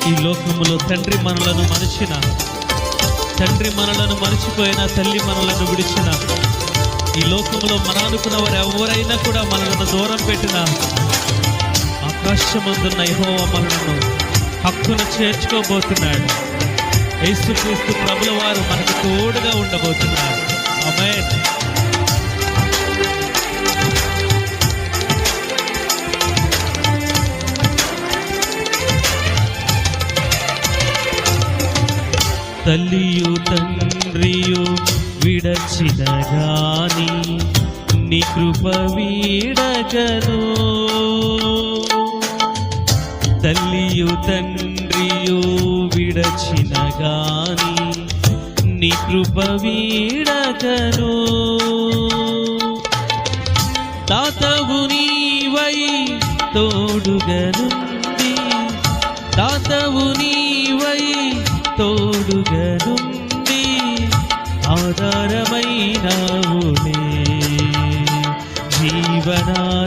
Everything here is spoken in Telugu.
ఈ లోకములో తండ్రి మనలను మరిచిన, తండ్రి మనలను మరిచిపోయిన, తల్లి మనలను విడిచిన, ఈ లోకంలో మన అనుకున్న వారు ఎవరైనా కూడా మనలను దూరం పెట్టిన, ఆకాశమందున్న యెహోవా మనలను హక్కున చేర్చుకోబోతున్నాడు. యేసుక్రీస్తు ప్రభుల వారు మనకు తోడుగా ఉండబోతున్నారు. ఆమేన్. తల్లియు తండ్రియు విడచిన గాని నీ కృప వీడగను. తల్లియు తండ్రియు విడచిన గాని నీ కృప వీడగను. తాతవు నీవై తోడుగనుంది, తాతవు నీవై తోడుగనుంది, ఆధారమైనావులే, జీవనాధారమైనావులే.